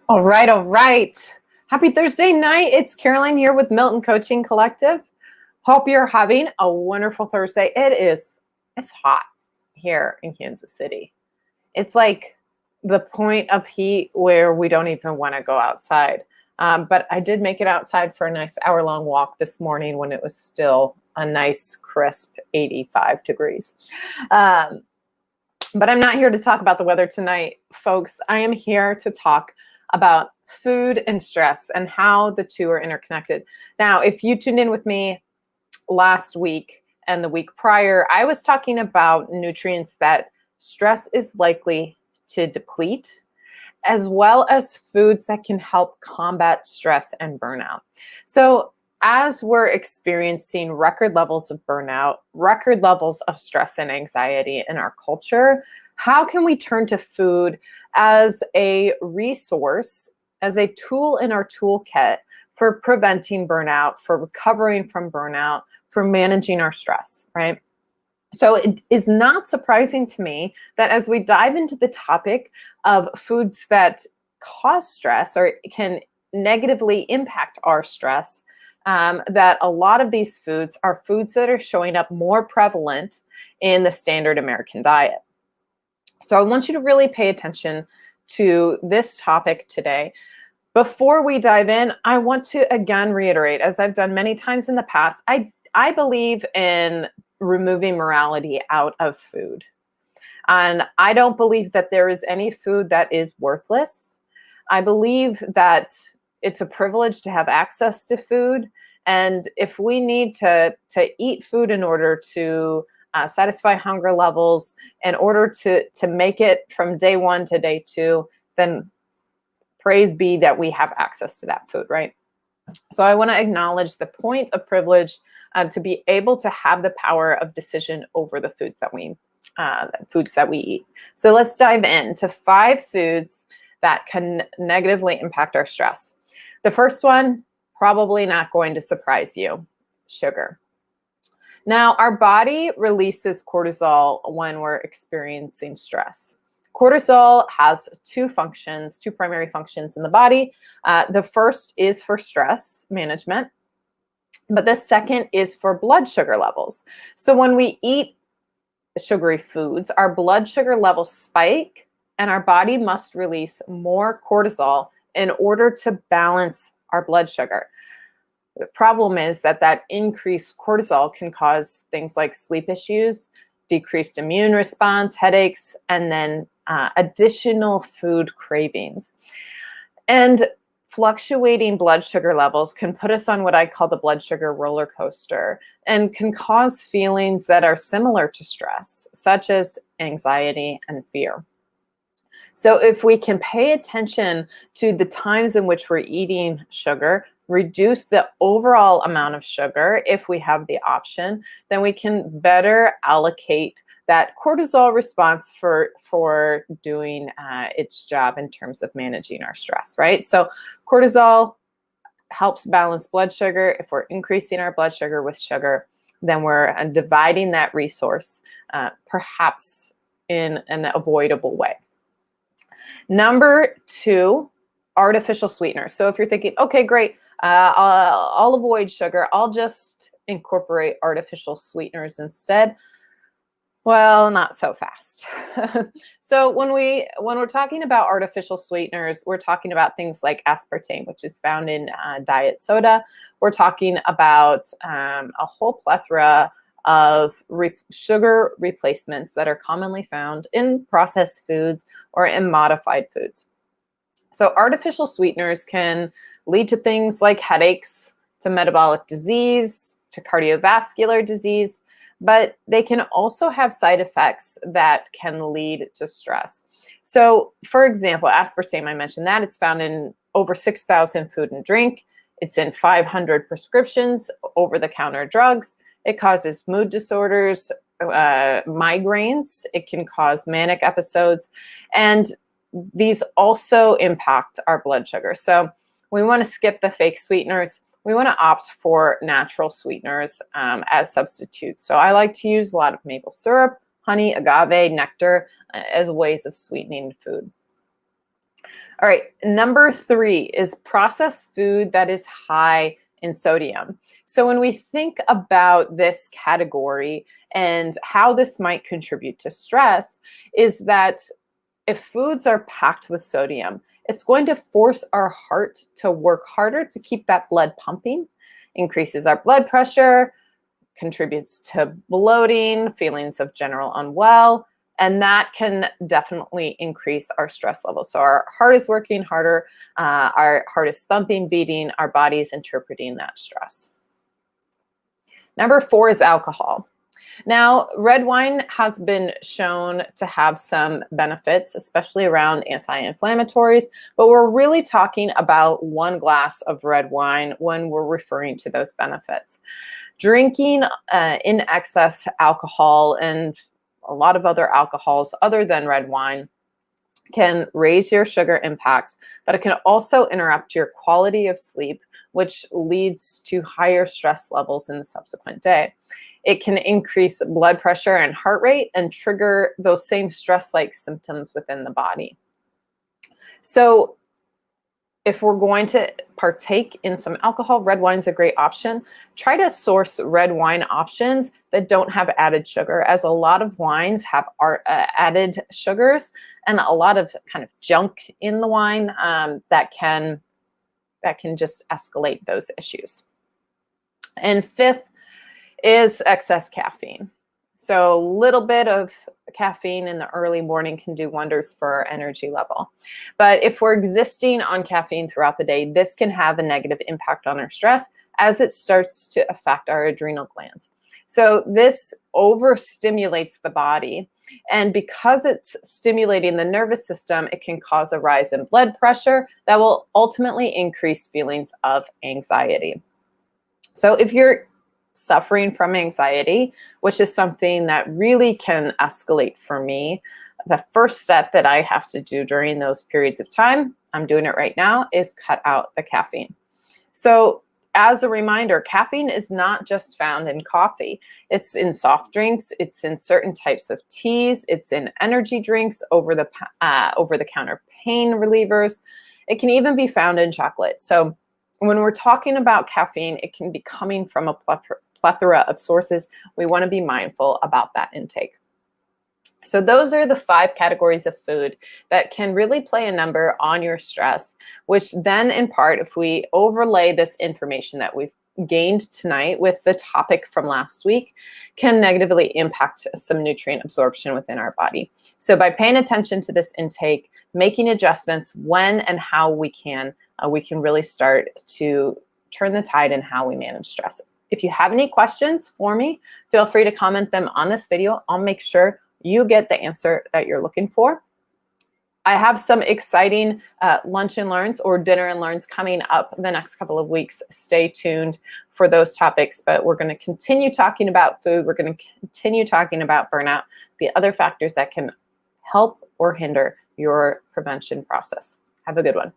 All right, all right. Happy Thursday night. It's Caroline here with Milton Coaching Collective. Hope you're having a wonderful Thursday. It's hot here in Kansas City. It's like the point of heat where we don't even want to go outside. But I did make it outside for a nice hour-long walk this morning when it was still a nice, crisp 85 degrees. But I'm not here to talk about the weather tonight, folks. I am here to talk about food and stress and how the two are interconnected. Now, if you tuned in with me last week and the week prior, I was talking about nutrients that stress is likely to deplete, as well as foods that can help combat stress and burnout. So as we're experiencing record levels of burnout, record levels of stress and anxiety in our culture, how can we turn to food as a resource, as a tool in our toolkit for preventing burnout, for recovering from burnout, for managing our stress, right? So it is not surprising to me that as we dive into the topic of foods that cause stress or can negatively impact our stress, that a lot of these foods are foods that are showing up more prevalent in the standard American diet. So I want you to really pay attention to this topic today. Before we dive in, I want to again reiterate, as I've done many times in the past, I believe in removing morality out of food. And I don't believe that there is any food that is worthless. I believe that it's a privilege to have access to food. And if we need to eat food in order to satisfy hunger levels, in order to make it from day one to day two, then praise be that we have access to that food, right? So I want to acknowledge the point of privilege to be able to have the power of decision over the foods that we eat. So let's dive into 5 foods that can negatively impact our stress. The first one, probably not going to surprise you, sugar. Now, our body releases cortisol when we're experiencing stress. Cortisol has 2 primary functions in the body. The first is for stress management, but the second is for blood sugar levels. So when we eat sugary foods, our blood sugar levels spike and our body must release more cortisol in order to balance our blood sugar. The problem is that increased cortisol can cause things like sleep issues, decreased immune response, headaches, and then additional food cravings. And fluctuating blood sugar levels can put us on what I call the blood sugar roller coaster and can cause feelings that are similar to stress, such as anxiety and fear. So if we can pay attention to the times in which we're eating sugar, reduce the overall amount of sugar if we have the option, then we can better allocate that cortisol response for doing its job in terms of managing our stress, right? So cortisol helps balance blood sugar. If we're increasing our blood sugar with sugar, then we're dividing that resource, perhaps in an avoidable way. Number 2, artificial sweeteners. So if you're thinking, okay, great, I'll avoid sugar, I'll just incorporate artificial sweeteners instead. Well, not so fast. So when we're talking about artificial sweeteners, we're talking about things like aspartame, which is found in diet soda. We're talking about a whole plethora of sugar replacements that are commonly found in processed foods or in modified foods. So artificial sweeteners can lead to things like headaches, to metabolic disease, to cardiovascular disease, but they can also have side effects that can lead to stress. So for example, aspartame, I mentioned that, it's found in over 6,000 food and drink. It's in 500 prescriptions, over-the-counter drugs. It causes mood disorders, migraines. It can cause manic episodes. And these also impact our blood sugar. So we want to skip the fake sweeteners. We want to opt for natural sweeteners as substitutes. So I like to use a lot of maple syrup, honey, agave, nectar as ways of sweetening food. All right, number 3 is processed food that is high in sodium. So when we think about this category and how this might contribute to stress, is that if foods are packed with sodium, it's going to force our heart to work harder to keep that blood pumping, increases our blood pressure, contributes to bloating, feelings of general unwell, and that can definitely increase our stress level. So our heart is working harder, our heart is thumping, beating, our body is interpreting that stress. Number 4 is alcohol. Now, red wine has been shown to have some benefits, especially around anti-inflammatories, but we're really talking about 1 glass of red wine when we're referring to those benefits. Drinking in excess alcohol and a lot of other alcohols other than red wine can raise your sugar impact, but it can also interrupt your quality of sleep, which leads to higher stress levels in the subsequent day. It can increase blood pressure and heart rate and trigger those same stress-like symptoms within the body. So if we're going to partake in some alcohol, red wine's a great option. Try to source red wine options that don't have added sugar, as a lot of wines have added sugars and a lot of kind of junk in the wine that can just escalate those issues. And 5th is excess caffeine. So a little bit of caffeine in the early morning can do wonders for our energy level. But if we're existing on caffeine throughout the day, this can have a negative impact on our stress as it starts to affect our adrenal glands. So this overstimulates the body. And because it's stimulating the nervous system, it can cause a rise in blood pressure that will ultimately increase feelings of anxiety. So if you're suffering from anxiety, which is something that really can escalate for me, the first step that I have to do during those periods of time, I'm doing it right now, is cut out the caffeine. So as a reminder, caffeine is not just found in coffee. It's in soft drinks, it's in certain types of teas, it's in energy drinks, over-the-counter pain relievers. It can even be found in chocolate. So when we're talking about caffeine, it can be coming from a plethora of sources. We want to be mindful about that intake. So those are the 5 categories of food that can really play a number on your stress, which then in part, if we overlay this information that we've gained tonight with the topic from last week, can negatively impact some nutrient absorption within our body. So by paying attention to this intake, making adjustments when and how we can really start to turn the tide in how we manage stress. If you have any questions for me, feel free to comment them on this video. I'll make sure you get the answer that you're looking for. I have some exciting lunch and learns or dinner and learns coming up the next couple of weeks. Stay tuned for those topics, but we're going to continue talking about food. We're going to continue talking about burnout, the other factors that can help or hinder your prevention process. Have a good one.